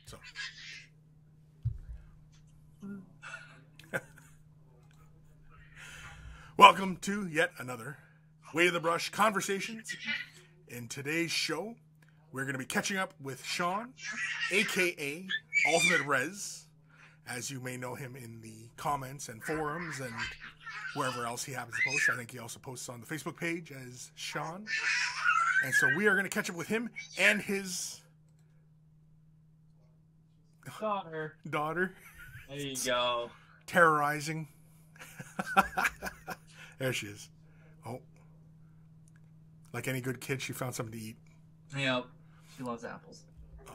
So. Welcome to yet another Way of the Brush Conversations. In today's show, we're going to be catching up with Sean, aka Ultimate Rez, as you may know him in the comments and forums and wherever else he happens to post. I think he also posts on the Facebook page as Sean. And so we are going to catch up with him and his daughter. There you go. Terrorizing. There she is. Oh. Like any good kid, she found something to eat. Yep. She loves apples.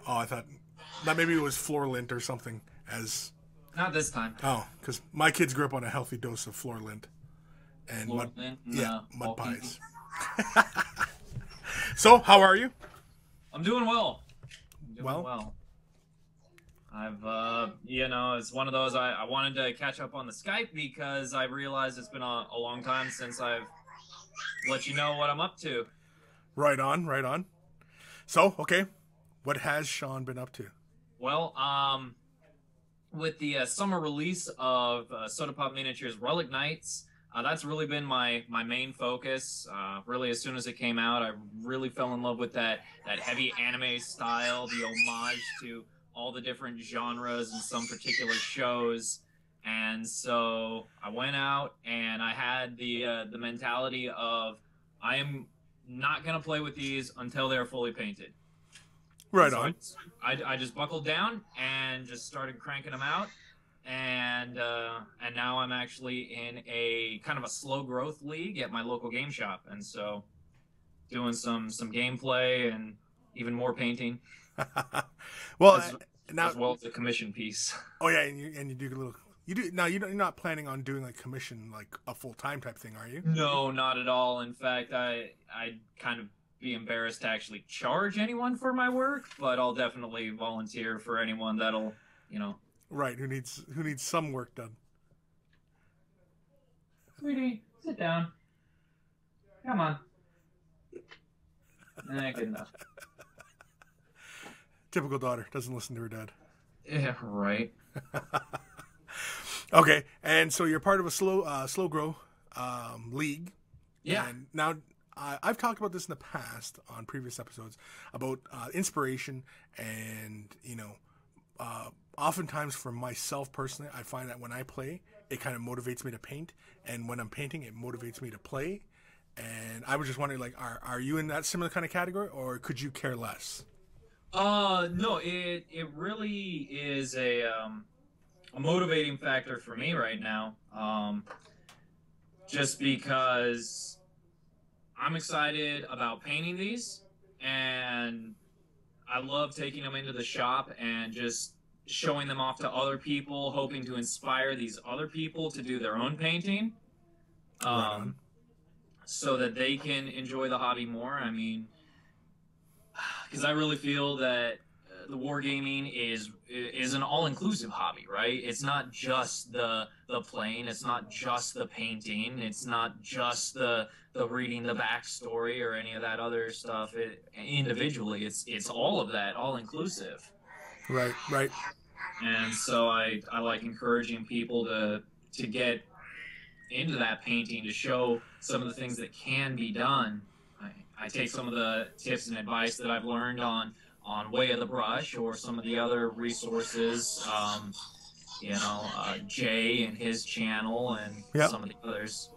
Oh, I thought that maybe it was floor lint or something. Not this time. Oh, because my kids grew up on a healthy dose of floor lint and mud pies. So, how are you? I'm doing well. I've, it's one of those, I wanted to catch up on the Skype because I realized it's been a long time since I've let you know what I'm up to. Right on. So, okay, what has Sean been up to? Well, with the summer release of Soda Pop Miniatures Relic Knights, that's really been my main focus. Really, as soon as it came out, I really fell in love with that heavy anime style, the homage to all the different genres and some particular shows. And so I went out and I had the mentality of I am not going to play with these until they're fully painted. Right so on. I just buckled down and just started cranking them out. And now I'm actually in a kind of a slow growth league at my local game shop. And so doing some gameplay and even more painting. Well, as well as a commission piece. Oh yeah, and you do a little. You do now. You're not planning on doing like commission, like a full time type thing, are you? No, not at all. In fact, I'd kind of be embarrassed to actually charge anyone for my work, but I'll definitely volunteer for anyone that'll, Right. Who needs some work done? Sweetie, sit down. Come on. Good enough. Typical daughter, doesn't listen to her dad. Yeah, right. Okay, and so you're part of a slow grow league. Yeah. And now I've talked about this in the past on previous episodes about inspiration, and oftentimes for myself personally, I find that when I play, it kind of motivates me to paint, and when I'm painting, it motivates me to play. And I was just wondering, like, are you in that similar kind of category, or could you care less? No, it really is a motivating factor for me right now. Just because I'm excited about painting these, and I love taking them into the shop and just showing them off to other people, hoping to inspire these other people to do their own painting, so that they can enjoy the hobby more. I mean, because I really feel that the wargaming is an all-inclusive hobby, right? It's not just the playing, it's not just the painting, it's not just the reading the backstory or any of that other stuff. Individually, it's all of that, all-inclusive. Right. And so I like encouraging people to get into that painting, to show some of the things that can be done. I take some of the tips and advice that I've learned on Way of the Brush or some of the other resources, Jay and his channel and some of the others.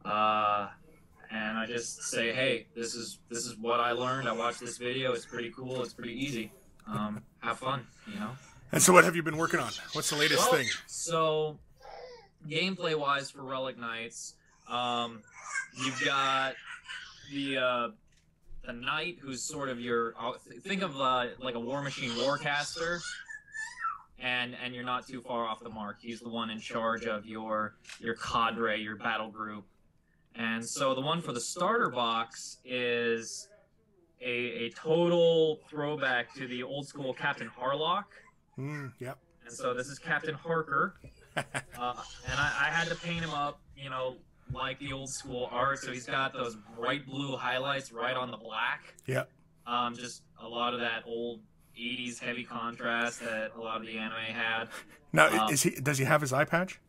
And I just say, hey, this is what I learned. I watched this video. It's pretty cool. It's pretty easy. Have fun, And so what have you been working on? What's the latest thing? So, gameplay-wise for Relic Knights, you've got the knight who's sort of your, think of like a War Machine Warcaster, and you're not too far off the mark. He's the one in charge of your cadre, your battle group. And so the one for the starter box is a total throwback to the old school Captain Harlock. Yep. And so this is Captain Harker. And I had to paint him up, like the old school art. So he's got those bright blue highlights right on the black. Yep. Just a lot of that old 80s heavy contrast that a lot of the anime had. Now, does he have his eye patch?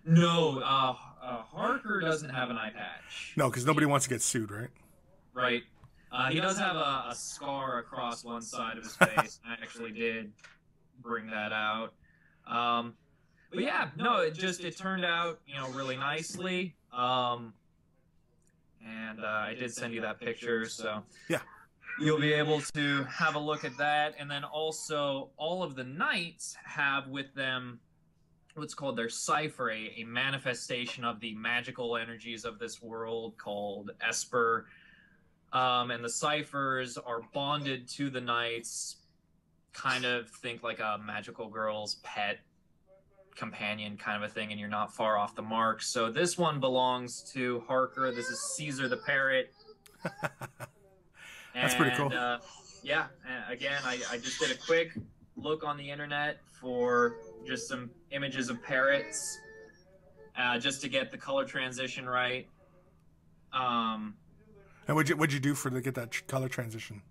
No, Harker doesn't have an eye patch. No, because nobody wants to get sued, right? Right. He does have a scar across one side of his face. I actually did bring that out. But yeah, no, it turned out, really nicely. And I did send you that picture, so yeah, you'll be able to have a look at that. And then also, all of the knights have with them what's called their cipher, a manifestation of the magical energies of this world called Esper. And the ciphers are bonded to the knights, kind of think like a magical girl's pet companion kind of a thing, and you're not far off the mark. So this one belongs to Harker. This is Caesar the Parrot. That's pretty cool. Yeah, and again, I just did a quick look on the internet for just some images of parrots, just to get the color transition right. And what'd you do to get that color transition?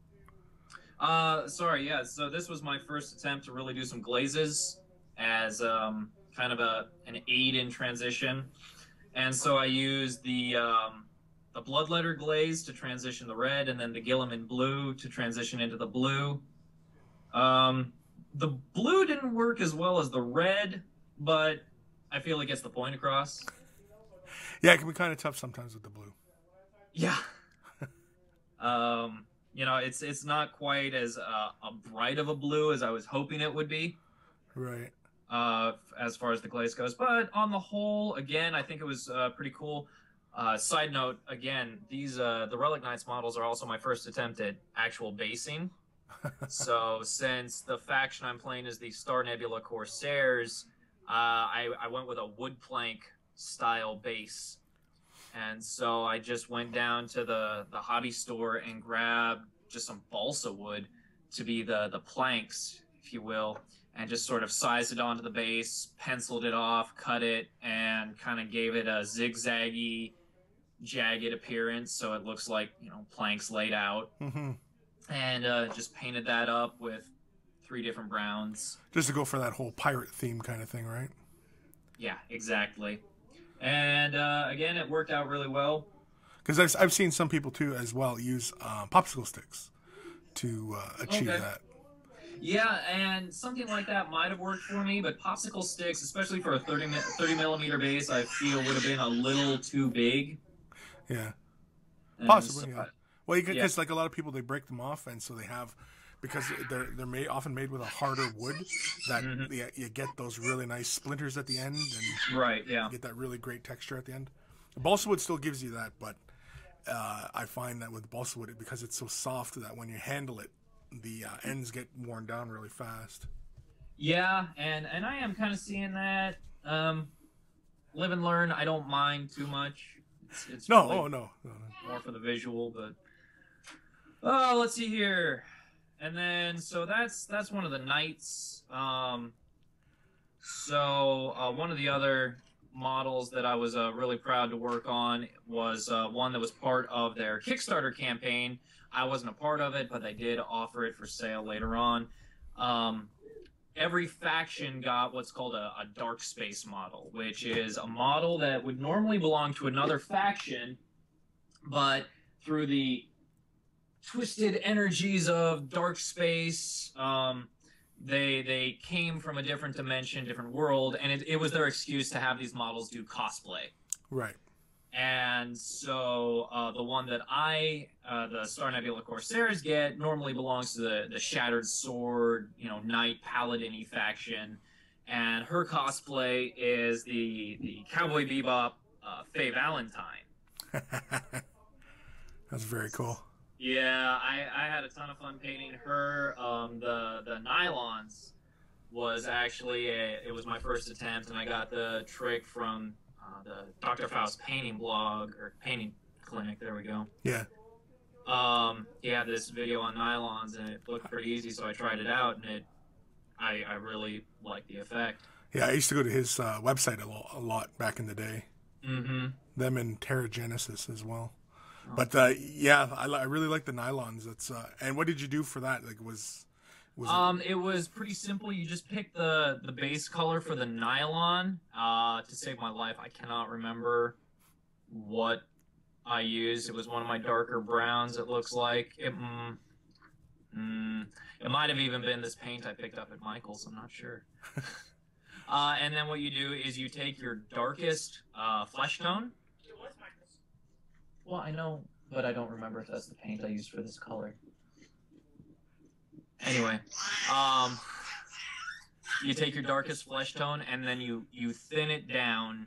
Sorry, yeah. So this was my first attempt to really do some glazes as kind of an aid in transition, and so I used the bloodletter glaze to transition the red, and then the Gilliman blue to transition into the blue. The blue didn't work as well as the red, but I feel it gets the point across. Yeah, it can be kind of tough sometimes with the blue. Yeah. It's not quite as bright of a blue as I was hoping it would be. Right. As far as the glaze goes, but on the whole, again, I think it was pretty cool. Side note, again, these the Relic Knights models are also my first attempt at actual basing. So since the faction I'm playing is the Star Nebula Corsairs, I went with a wood plank style base. And so I just went down to the hobby store and grabbed just some balsa wood to be the planks, if you will, and just sort of sized it onto the base, penciled it off, cut it, and kind of gave it a zigzaggy, jagged appearance so it looks like, planks laid out. Mm-hmm. And just painted that up with 3 different browns. Just to go for that whole pirate theme kind of thing, right? Yeah, exactly. And again, it worked out really well. Because I've seen some people too as well use popsicle sticks to achieve that. Yeah, and something like that might have worked for me, but popsicle sticks, especially for a 30 millimeter base, I feel would have been a little too big. Yeah, And possibly. so, Yeah. Well, because like a lot of people, they break them off, and so they have, because they're often made with a harder wood, that you get those really nice splinters at the end, and right, yeah, you get that really great texture at the end. Balsa wood still gives you that, but I find that with balsa wood, because it's so soft that when you handle it, the ends get worn down really fast. Yeah, and I am kind of seeing that. Live and learn. I don't mind too much. It's no, really no, more for the visual, but let's see here. And then so that's one of the knights. So one of the other models that I was really proud to work on was one that was part of their Kickstarter campaign. I wasn't a part of it, but they did offer it for sale later on. Every faction got what's called a dark space model, which is a model that would normally belong to another faction, but through the twisted energies of dark space, they came from a different dimension, different world, and it was their excuse to have these models do cosplay. Right. And so the one that the Star Nebula Corsairs get normally belongs to the Shattered Sword, Knight Paladin-y faction, and her cosplay is the Cowboy Bebop Faye Valentine. That's very cool. Yeah, I had a ton of fun painting her. The nylons was actually it was my first attempt, and I got the trick from the Dr. Faust painting blog or painting clinic. There we go. Yeah. He had this video on nylons, and it looked pretty easy, so I tried it out, and I really liked the effect. Yeah, I used to go to his website a lot back in the day. Mm-hmm. Them and Terra Genesis as well. But yeah, I really like the nylons. That's and what did you do for that? Like, was It was pretty simple. You just pick the base color for the nylon. To save my life, I cannot remember what I used. It was one of my darker browns, it looks like. It might have even been this paint I picked up at Michael's, I'm not sure. And then what you do is you take your darkest flesh tone. Well, I know, but I don't remember if that's the paint I used for this color. Anyway, you take your darkest flesh tone and then you thin it down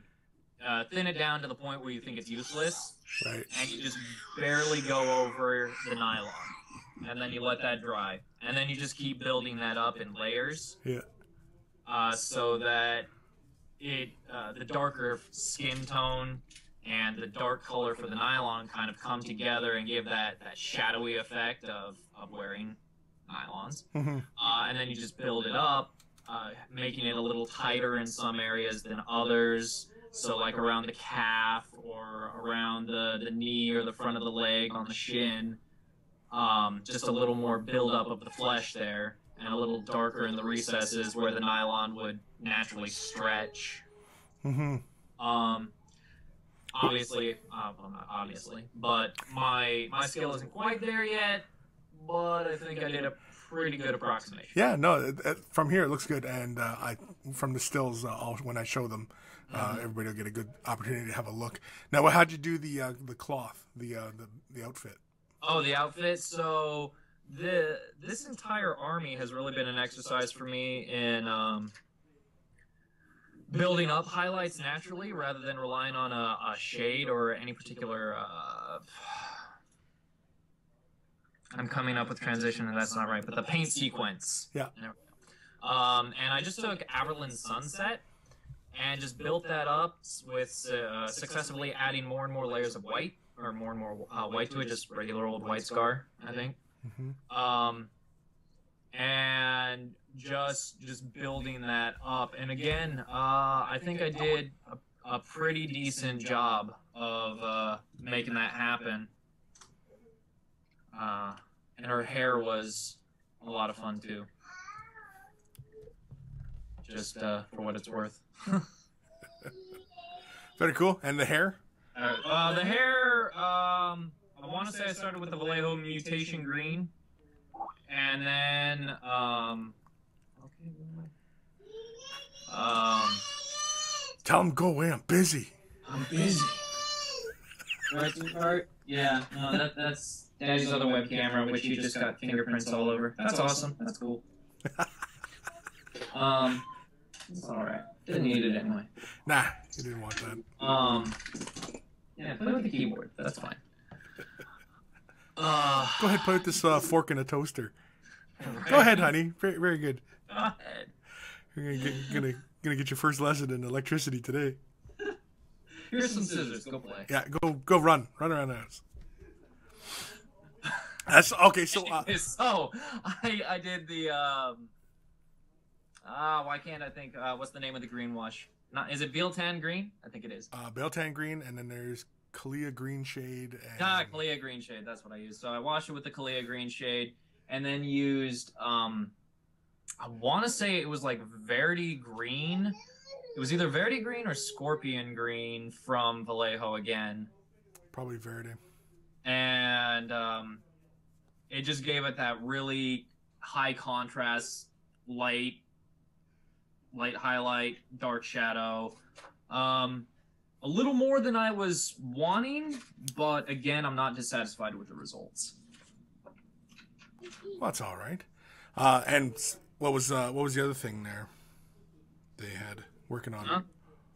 to the point where you think it's useless. Right. And you just barely go over the nylon. And then you let that dry. And then you just keep building that up in layers. Yeah. So that the darker skin tone and the dark color for the nylon kind of come together and give that shadowy effect of wearing nylons. Mm-hmm. And then you just build it up, making it a little tighter in some areas than others. So like around the calf or around the knee or the front of the leg on the shin. Just a little more buildup of the flesh there, and a little darker in the recesses where the nylon would naturally stretch. Mm-hmm. Obviously, well, not obviously, but my skill isn't quite there yet, but I think I did a pretty good approximation. Yeah, no, from here it looks good, and from the stills, when I show them, everybody will get a good opportunity to have a look. Now, how'd you do the cloth, the outfit? Oh, the outfit. So this entire army has really been an exercise for me in building up highlights naturally rather than relying on a shade or any particular. I'm coming up with transition and that's not right, but the paint sequence. Yeah. And I just took Averland Sunset and just built that up with successively adding more and more layers of white, or more and more white to it, just regular old white scar, I think. Mm-hmm. And just building that up. And again, I think I did a pretty decent job of making that happen. And her hair was a lot of fun too. Just for what it's worth. Very cool. And the hair? The hair, I want to say I started with the Vallejo Mutation Green. And then, tell him go away, I'm busy. I'm busy. Right to the part? Yeah, no, that's Daddy's other web camera, which you just got fingerprints all over. That's awesome. That's cool. It's alright. Didn't need it anyway. Nah, you didn't want that. Yeah, play with the keyboard. That's fine. Go ahead, play with this fork in a toaster. Go ahead, honey. Very, very good. Go ahead. You're gonna get your first lesson in electricity today. Here's some scissors. Go play. Yeah, go run around the house. That's okay. So, so I did the why can't I think? What's the name of the green wash? Is it Bealtan Green? I think it is. Bealtan Green, and then there's Kalia Green Shade. And... Kalia Green Shade. That's what I used. So I washed it with the Kalia Green Shade, and then used I want to say it was like Verde Green. It was either Verde Green or Scorpion Green from Vallejo again. Probably Verde. And it just gave it that really high contrast, light highlight, dark shadow. A little more than I was wanting, but again, I'm not dissatisfied with the results. Well, that's all right. And what was the other thing there they had working on? Huh?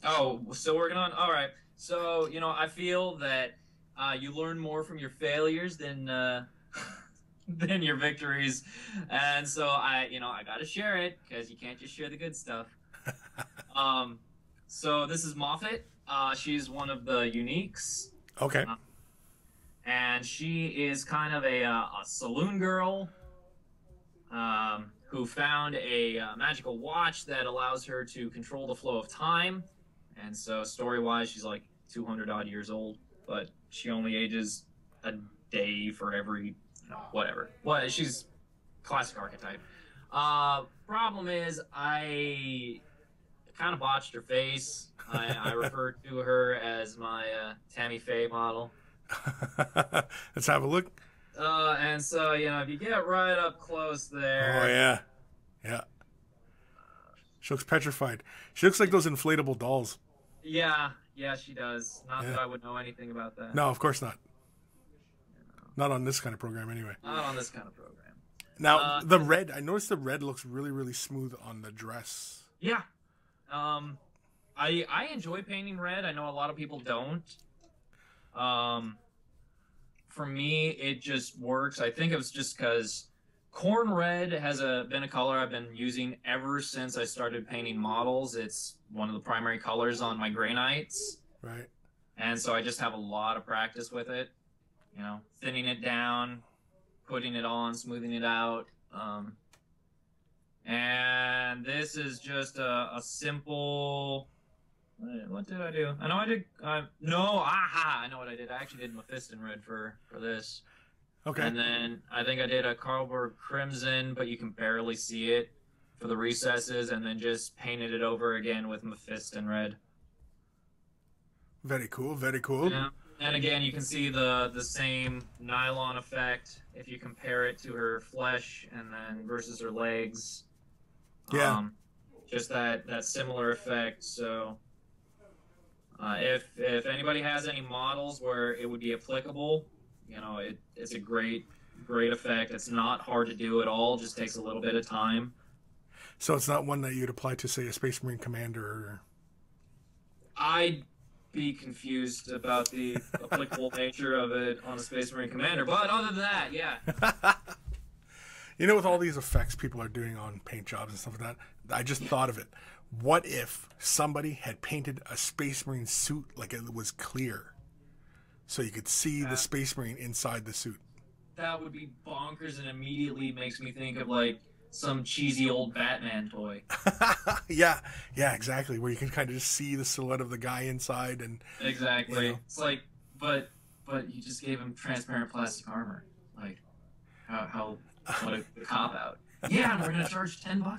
Oh, still working on? All right. So, I feel that you learn more from your failures than than your victories, and so I got to share it because you can't just share the good stuff. So this is Moffat. She's one of the uniques. Okay. And she is kind of a saloon girl who found a magical watch that allows her to control the flow of time. And so story-wise, she's like 200-odd years old, but she only ages a day for every, whatever. Well, she's classic archetype. Problem is, I kind of botched her face. I refer to her as my Tammy Faye model. Let's have a look. And so, if you get right up close there. Oh, yeah. Yeah. She looks petrified. She looks like those inflatable dolls. Yeah, she does. Not that I would know anything about that. No, of course not. Not on this kind of program, anyway. Not on this kind of program. Now, the red, I noticed the red looks really, really smooth on the dress. Yeah. I enjoy painting red. I know a lot of people don't. For me, it just works. I think it was just because corn red has been a color I've been using ever since I started painting models. It's one of the primary colors on my Grey Knights. Right. And so I just have a lot of practice with it. Thinning it down, putting it on, smoothing it out. And this is just a simple... What did I do? I know I did... I know what I did. I actually did Mephiston red for this. Okay. And then I think I did a Carlsberg Crimson, but you can barely see it for the recesses, and then just painted it over again with Mephiston red. Very cool, very cool. Yeah. And again, you can see the same nylon effect if you compare it to her flesh and then versus her legs. Yeah. Just that similar effect. So if anybody has any models where it would be applicable, it's a great effect. It's not hard to do at all. It just takes a little bit of time. So it's not one that you'd apply to, say, a Space Marine commander? Or... I'd be confused about the applicable nature of it on a Space Marine commander, but other than that, yeah. With all these effects people are doing on paint jobs and stuff like that, I just thought of it. What if somebody had painted a Space Marine suit like it was clear, so you could see the Space Marine inside the suit? That would be bonkers, and immediately makes me think of like some cheesy old Batman toy. yeah, exactly. Where you can kind of just see the silhouette of the guy inside, and exactly. It's like, but you just gave him transparent plastic armor. Like, how what a cop out. Yeah, and we're gonna charge $10 for it.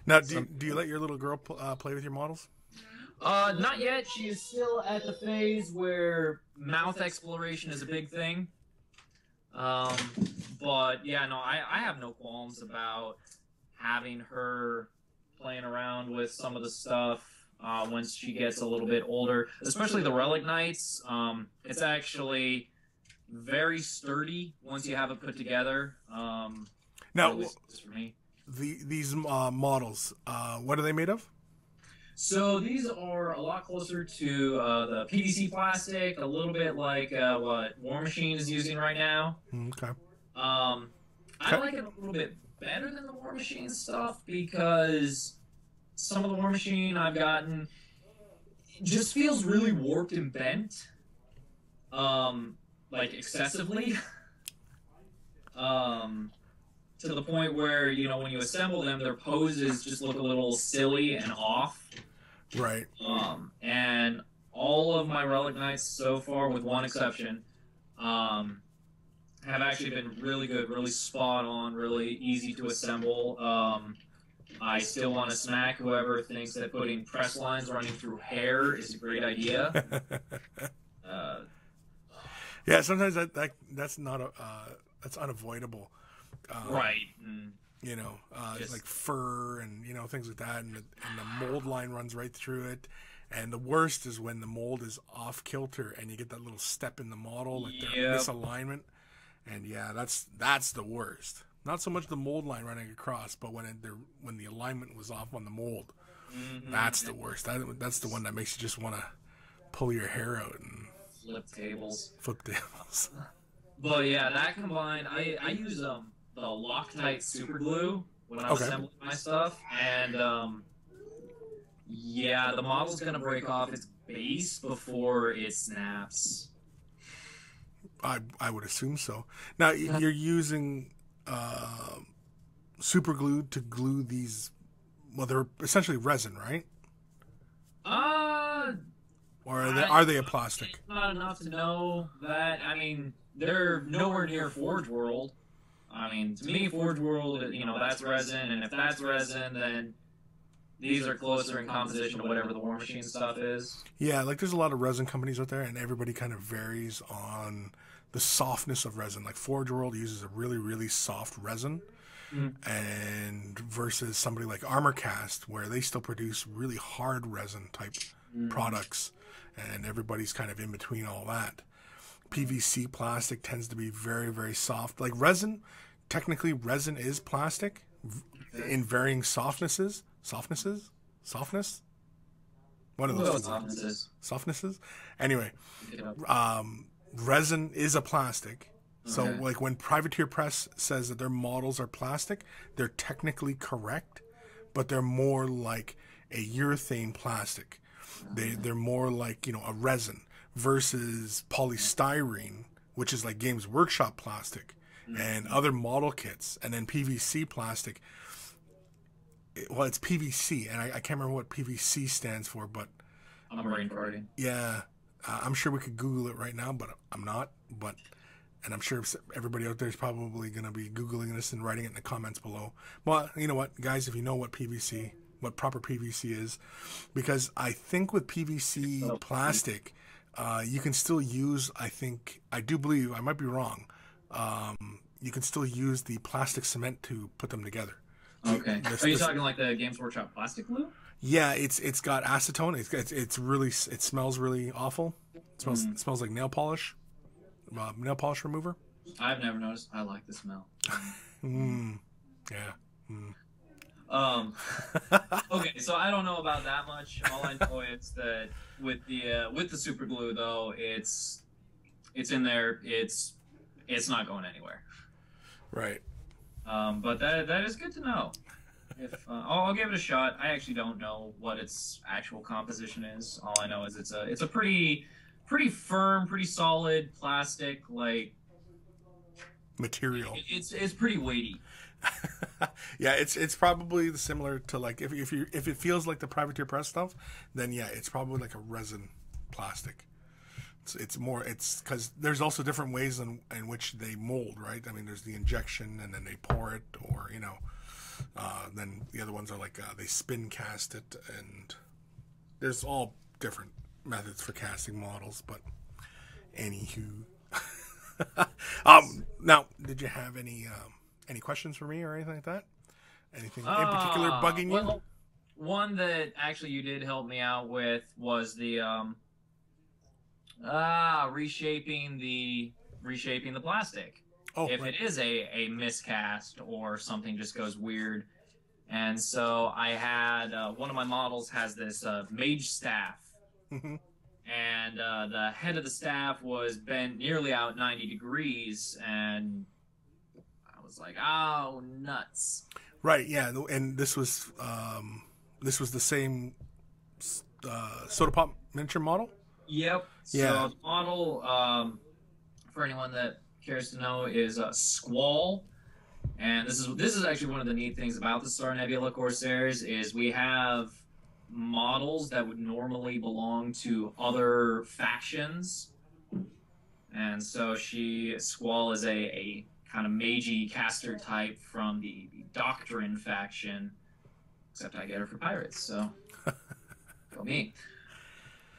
Now, do you let your little girl play with your models? Not yet. She is still at the phase where mouth exploration is a big thing. But yeah, no, I have no qualms about having her playing around with some of the stuff once she gets a little bit older, especially the Relic Knights. It's actually very sturdy once you have it put together. Now, for me. These models, what are they made of? So these are a lot closer to the PVC plastic, a little bit like what War Machine is using right now. Okay. I like it a little bit better than the War Machine stuff because some of the War Machine I've gotten just feels really warped and bent, like excessively. To the point where, when you assemble them, their poses just look a little silly and off. Right. And all of my Relic Knights so far, with one exception, have actually been really good, really spot on, really easy to assemble. I still want to smack whoever thinks that putting press lines running through hair is a great idea. Yeah, sometimes that's not that's unavoidable. Right. Like fur and things like that, and the mold line runs right through it. And the worst is when the mold is off kilter and you get that little step in the model, like the misalignment. And yeah, that's the worst. Not so much the mold line running across, but when the alignment was off on the mold, that's the worst. That's the one that makes you just want to pull your hair out and flip tables. But yeah, that combined, I use the Loctite super glue when I'm assembling my stuff, and the model's gonna break off its base before it snaps. I would assume so. Now you're using super glue to glue these. Well, they're essentially resin, right? Or are they a plastic? Not enough to know that. I mean, they're nowhere near Forge World. I mean, to me, Forge World, that's resin, and if that's resin, then these are closer in composition to whatever the War Machine stuff is. Yeah, like there's a lot of resin companies out there, and everybody kind of varies on the softness of resin. Like Forge World uses a really, really soft resin, and versus somebody like Armorcast, where they still produce really hard resin type products, and everybody's kind of in between all that. PVC plastic tends to be very, very soft. Like resin, technically resin is plastic in varying softnesses. Softness? One of those softnesses. Anyway, resin is a plastic. So like when Privateer Press says that their models are plastic, they're technically correct, but they're more like a urethane plastic. They're more like, a resin versus polystyrene, which is like Games Workshop plastic and other model kits, and then PVC plastic. Well, it's PVC, and I can't remember what PVC stands for, but I'm brain farting. Yeah, I'm sure we could Google it right now, but I'm not. And I'm sure everybody out there is probably going to be Googling this and writing it in the comments below. Well, you know what, guys, if you know what proper PVC is, because I think with PVC plastic, you can still use, I do believe, I might be wrong, you can still use the plastic cement to put them together. Okay. Are you talking like the Games Workshop plastic glue? Yeah, it's got acetone. It's really, it smells really awful. It smells like nail polish remover. I've never noticed. I like the smell. Yeah. Okay, so I don't know about that much. All I know is that with the super glue though, it's in there. It's not going anywhere. Right. But that is good to know. If I'll give it a shot. I actually don't know what its actual composition is. All I know is it's a pretty firm, pretty solid plastic like material. It's pretty weighty. Yeah, it's probably similar to like if it feels like the Privateer Press stuff, then yeah, it's probably like a resin plastic. It's because there's also different ways in which they mold, right? I mean, there's the injection and then they pour it, or then the other ones are like they spin cast it, and there's all different methods for casting models. But anywho, now did you have any questions for me or anything like that? Anything in particular bugging you? Well, one that actually you did help me out with was the reshaping the plastic. Oh, if right. it is a miscast or something just goes weird. And so I had one of my models has this mage staff, and the head of the staff was bent nearly out 90 degrees, and I was like, oh, nuts. Right, yeah, and this was the same Soda Pop miniature model? Yep. Yeah. So the model, for anyone that cares to know, is Squall. And this is actually one of the neat things about the Star Nebula Corsairs is we have models that would normally belong to other factions. And so Squall is a kind of magey caster type from the Doctrine faction, except I get her for pirates, so go me.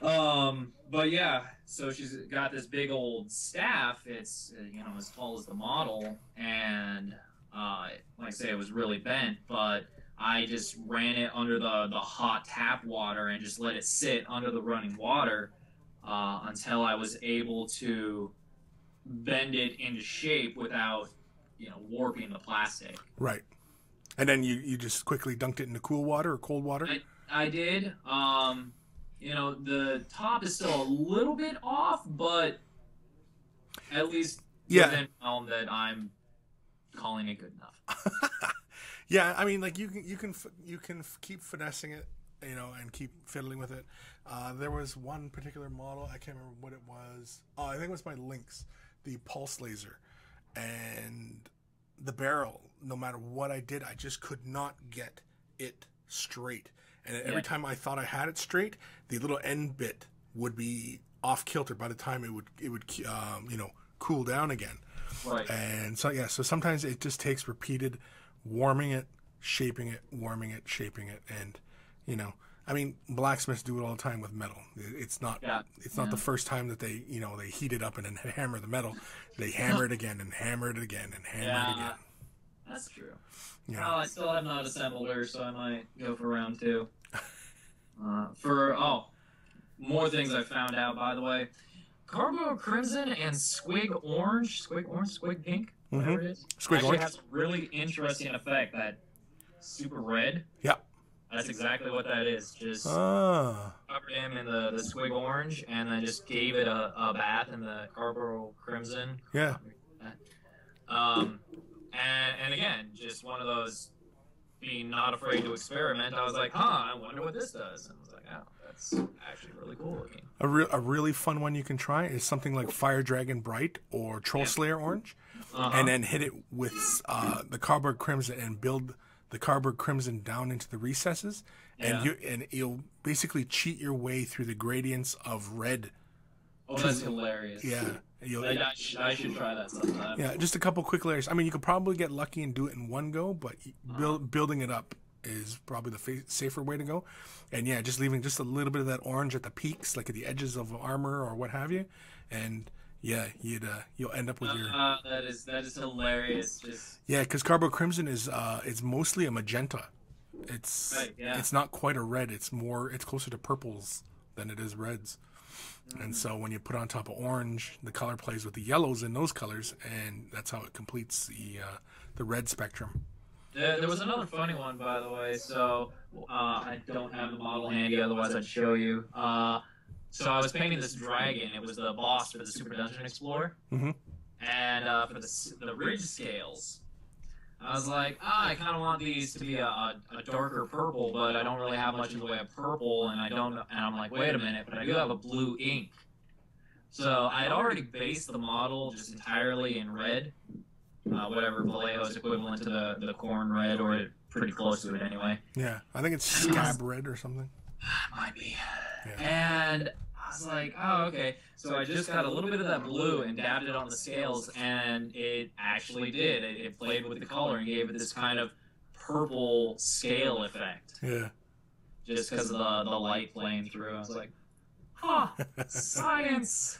But yeah, so she's got this big old staff. It's as tall as the model, and like I say, it was really bent, but I just ran it under the hot tap water and just let it sit under the running water until I was able to bend it into shape without warping the plastic. Right. And then you just quickly dunked it into cool water or cold water? I did. The top is still a little bit off, but at least within realm that I'm calling it good enough. Yeah, I mean, like you can keep finessing it, and keep fiddling with it. There was one particular model, I can't remember what it was. Oh, I think it was my Lynx, the pulse laser, and the barrel. No matter what I did, I just could not get it straight. And every time I thought I had it straight, the little end bit would be off kilter by the time it would cool down again. Right. And so yeah, so sometimes it just takes repeated warming it, shaping it, warming it, shaping it, and you know, I mean, blacksmiths do it all the time with metal. It's not the first time that they they heat it up and then hammer the metal. They hammer it again and hammer it again and hammer it again. That's true. Yeah. Well, I still have not assembled her, so I might go for round 2. More things I found out, by the way. Carbo Crimson and Squig Pink, whatever it is. Squig actually Orange has a really interesting effect. That super red. Yeah. That's exactly what that is. Just covered him in the Squig Orange, and then just gave it a bath in the Carbo Crimson. Yeah. And again, just one of those being not afraid to experiment. I was like, I wonder what this does. And I was like, oh, that's actually really cool looking. A really fun one you can try is something like Fire Dragon Bright or Troll Slayer Orange, and then hit it with the Carberg Crimson and build the Carberg Crimson down into the recesses, and you'll basically cheat your way through the gradients of red. Oh, that's hilarious. Yeah. I should try that sometime. Yeah, just a couple quick layers. I mean, you could probably get lucky and do it in one go, but building it up is probably the safer way to go. And yeah, just leaving just a little bit of that orange at the peaks, like at the edges of armor or what have you, and yeah, you'll end up with your. That is hilarious. Because Carbo Crimson is it's mostly a magenta. It's not quite a red. It's closer to purples than it is reds. And so when you put on top of orange, the color plays with the yellows in those colors, and that's how it completes the red spectrum. There was another funny one, by the way. So I don't have the model handy, otherwise I'd show you. So I was painting this dragon. It was the boss for the Super Dungeon Explorer. Mm-hmm. And for the ridge scales, I was like, I kind of want these to be a darker purple, but I don't really have much in the way of purple, and I'm like, wait a minute, but I do have a blue ink. So I had already based the model just entirely in red, whatever Vallejo's equivalent to the corn red, or pretty close to it anyway. Yeah, I think it's scab red or something. Might be. Yeah. And I was like, oh, okay. So I just got a little bit of that blue and dabbed it on the scales, and it actually did. It played with the color and gave it this kind of purple scale effect. Yeah. Just because of the light playing through. I was like, science!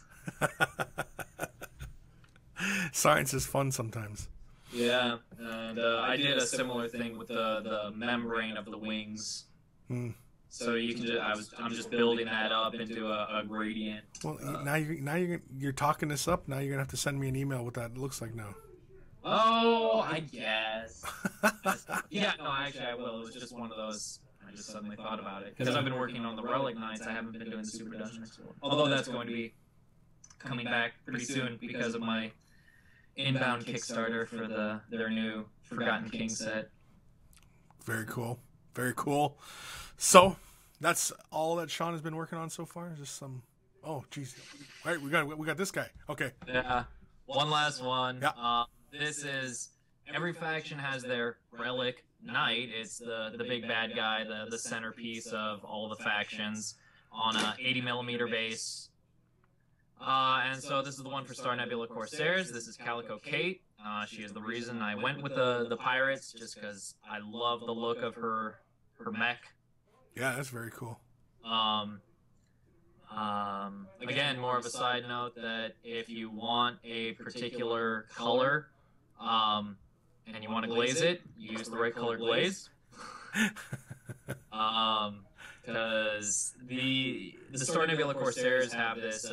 Science is fun sometimes. Yeah, and I did a similar thing with the membrane of the wings. So you can I'm just building that up into a gradient. Well, now you're talking this up. Now you're gonna have to send me an email what that looks like now. Oh, I guess. Yeah, no, actually I will. It was just one of those. I just suddenly thought about it because I've been working on the Relic Knights. I haven't been doing the Super Dungeon Explorer, although that's going to be coming back pretty soon because of my inbound Kickstarter for their new Forgotten King set. Very cool. Very cool. So that's all that Sean has been working on so far. Just some. Oh, geez. All right, we got this guy. Okay. Yeah. One last one. Yeah. This is every faction has their Relic Knight. It's the big bad guy, the centerpiece of all the factions on a 80mm base. And so this is the one for Star Nebula Corsairs. This is Calico Kate. She is the reason I went with the pirates, just because I love the look of her mech. Yeah, that's very cool. Again, more of a side note that if you want a particular color, and you want to glaze it, you use the right color glaze. Because the Star Nebula Corsairs have this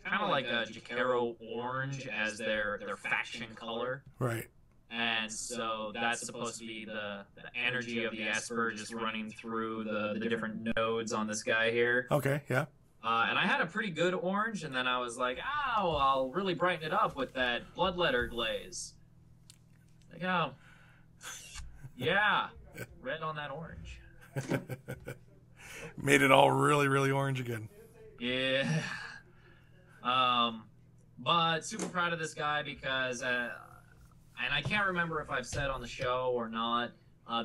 kind of like a Jakaro orange as their faction color. Right. And so that's supposed to be the energy of the Esper just running through the different nodes on this guy here. Okay, yeah. And I had a pretty good orange, and then I was like, oh, I'll really brighten it up with that bloodletter glaze. Like, oh, yeah, red on that orange. Made it all really, really orange again. Yeah. But super proud of this guy because, and I can't remember if I've said on the show or not,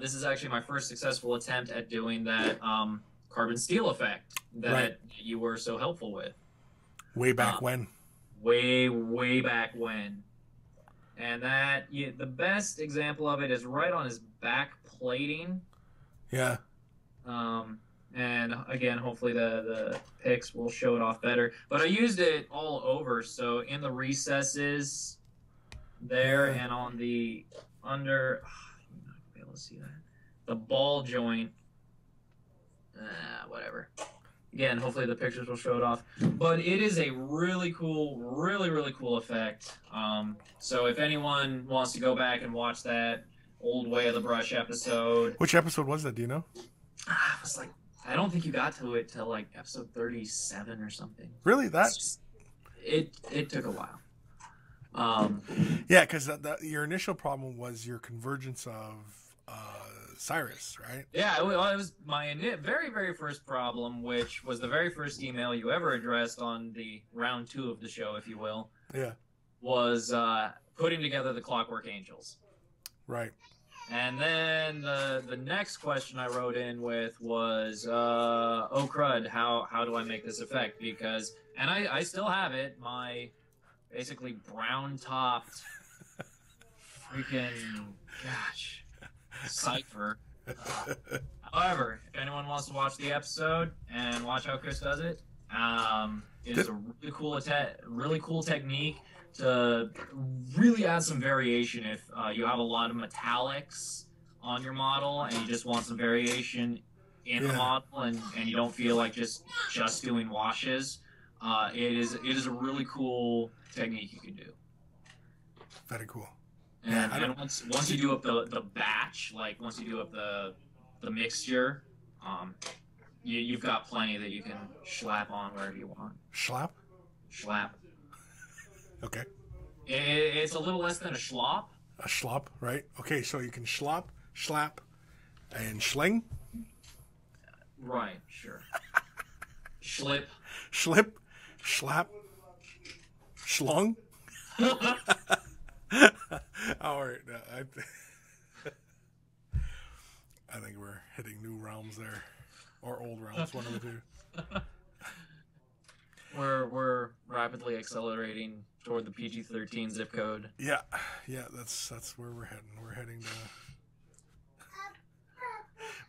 this is actually my first successful attempt at doing that carbon steel effect that you were so helpful with. Way back when? way back when. And the best example of it is right on his back plating. Yeah. And again, hopefully the pics will show it off better. But I used it all over, so in the recesses there and on the under, you're not gonna be able to see that. The ball joint, whatever. Again, hopefully the pictures will show it off. But it is a really cool, really cool effect. So if anyone wants to go back and watch that old Way of the Brush episode. Which episode was that? Do you know? It was like, I don't think you got to it till like episode 37 or something. Really? That? It took a while. Yeah, because your initial problem was your convergence of Cyrus, right? Yeah, it was my very first problem, which was the very first email you ever addressed on the round 2 of the show, if you will. Yeah. Was putting together the Clockwork Angels. Right. And then the next question I wrote in with was, oh crud, how do I make this effect? Because, and I still have it, my basically brown topped freaking, gosh, cipher. However, if anyone wants to watch the episode and watch how Chris does it, it is a really cool technique to really add some variation if you have a lot of metallics on your model and you just want some variation in the model and you don't feel like just doing washes. It is a really cool technique you can do. Very cool. And once you do up the batch, like once you do up the mixture, you've got plenty that you can slap on wherever you want. Schlap? Schlap. Okay. It's a little less than a schlop. A schlop, right? Okay, so you can schlop, schlap, and schling? Right, sure. Schlip. Schlip, schlap, schlong? All right. I think we're hitting new realms there. Or old realms, one of the two. We're rapidly accelerating toward the PG-13 zip code. Yeah, that's where we're heading. We're heading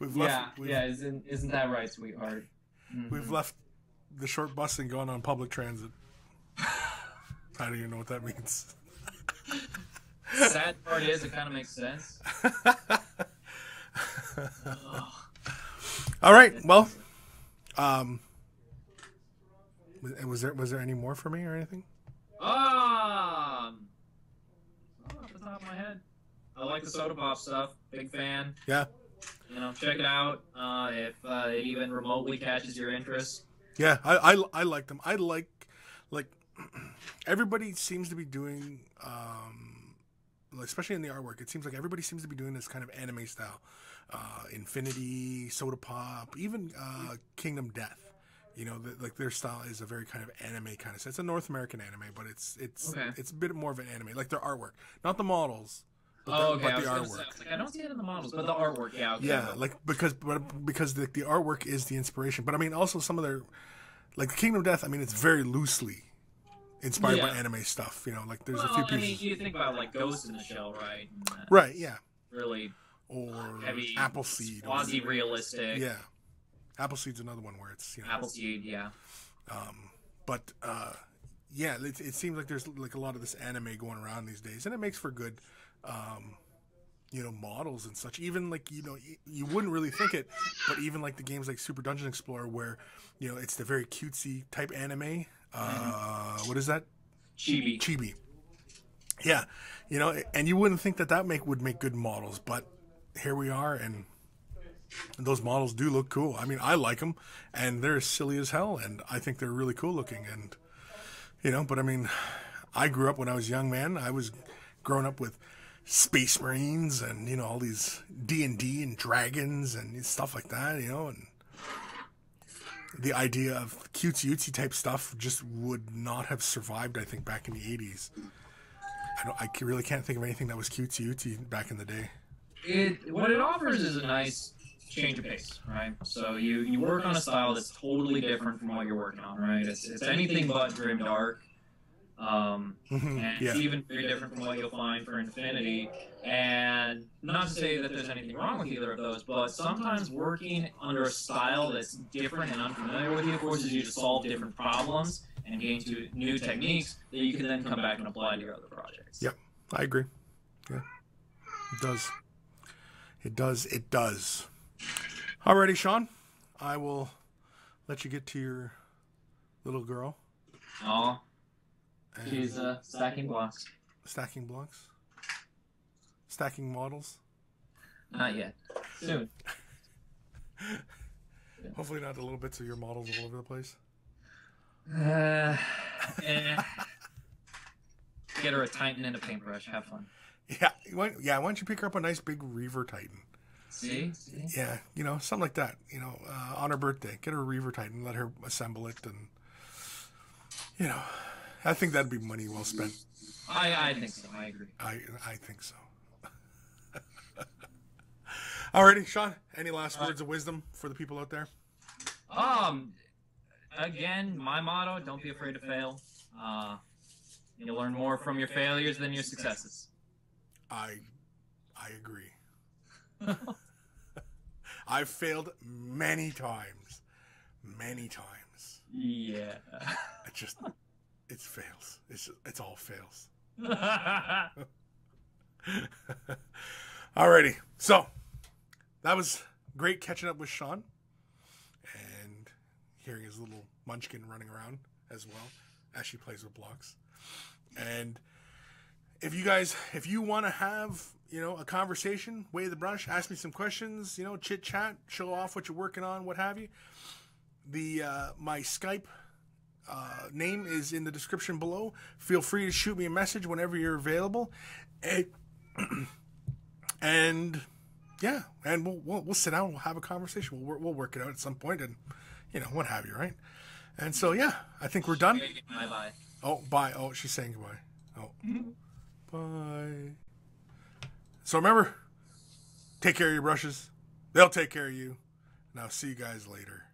to. Isn't that right, sweetheart? Mm-hmm. We've left the short bus and gone on public transit. I don't even know what that means. Sad part is, it kind of makes sense. All right. Well, was there any more for me or anything? Off the top of my head, I like the Soda Pop stuff. Big fan. Yeah. Check it out if it even remotely catches your interest. Yeah, I like them. I like everybody seems to be doing, especially in the artwork. It seems like everybody seems to be doing this kind of anime style. Infinity, Soda Pop, even Kingdom Death. Their style is a very kind of anime kind of. It's a North American anime, but it's a bit more of an anime, like their artwork, not the models. But the artwork. I don't see it in the models, but the artwork, yeah. Okay. Yeah, because the artwork is the inspiration. But I mean, also some of their, like Kingdom Death. I mean, it's very loosely inspired by anime stuff. There's a few pieces. I mean, you think about like Ghost in the Shell, right? Right. Yeah. Really. Or heavy, Appleseed. Quasi-realistic. Yeah. Appleseed's another one where it's Appleseed, yeah. It seems like there's like a lot of this anime going around these days, and it makes for good. Models and such. Even like you wouldn't really think it, but even like the games like Super Dungeon Explorer, where it's the very cutesy type anime. What is that? Chibi. Yeah, and you wouldn't think that would make good models, but here we are, and those models do look cool. I mean, I like them, and they're silly as hell, and I think they're really cool looking, and but I mean, I grew up when I was a young man. I was growing up with Space Marines and all these D&D and dragons and stuff like that, and the idea of cutesy type stuff just would not have survived, I think, back in the 80s. I really can't think of anything that was cutesy back in the day. What it offers is a nice change of pace, right? So you work on a style that's totally different from what you're working on, right? It's anything but grim dark. And it's even very different from what you'll find for Infinity. And not to say that there's anything wrong with either of those, but sometimes working under a style that's different and unfamiliar with you forces you to solve different problems and gain new techniques that you can then come back and apply to your other projects. Yep, I agree. Yeah, it does. It does. It does. Alrighty, Sean, I will let you get to your little girl. Oh, she's stacking blocks. Stacking blocks? Stacking models? Not yet. Soon. Hopefully not the little bits of your models all over the place. Eh. Get her a Titan and a paintbrush. Have fun. Yeah, why don't you pick her up a nice big Reaver Titan? See? Yeah, something like that. On her birthday, get her a Reaver Titan, let her assemble it, and I think that'd be money well spent. I think so. I agree. I think so. Alrighty, Sean. Any last words of wisdom for the people out there? Again, my motto: don't be afraid to fail. You'll learn more from your failures than your successes. I agree. I've failed many times. Many times. Yeah. It fails. It's all fails. Alrighty. So, that was great catching up with Sean and hearing his little munchkin running around as well as she plays with blocks. And if you want to have, a conversation, weigh the brush, ask me some questions, chit chat, show off what you're working on, what have you. My Skype name is in the description below. Feel free to shoot me a message whenever you're available. And yeah, and we'll sit down, we'll have a conversation. We'll work it out at some point, and what have you, right? And so yeah, I think we're done. Bye. Oh, bye. Oh, she's saying goodbye. Oh, bye. So remember, take care of your brushes. They'll take care of you. And I'll see you guys later.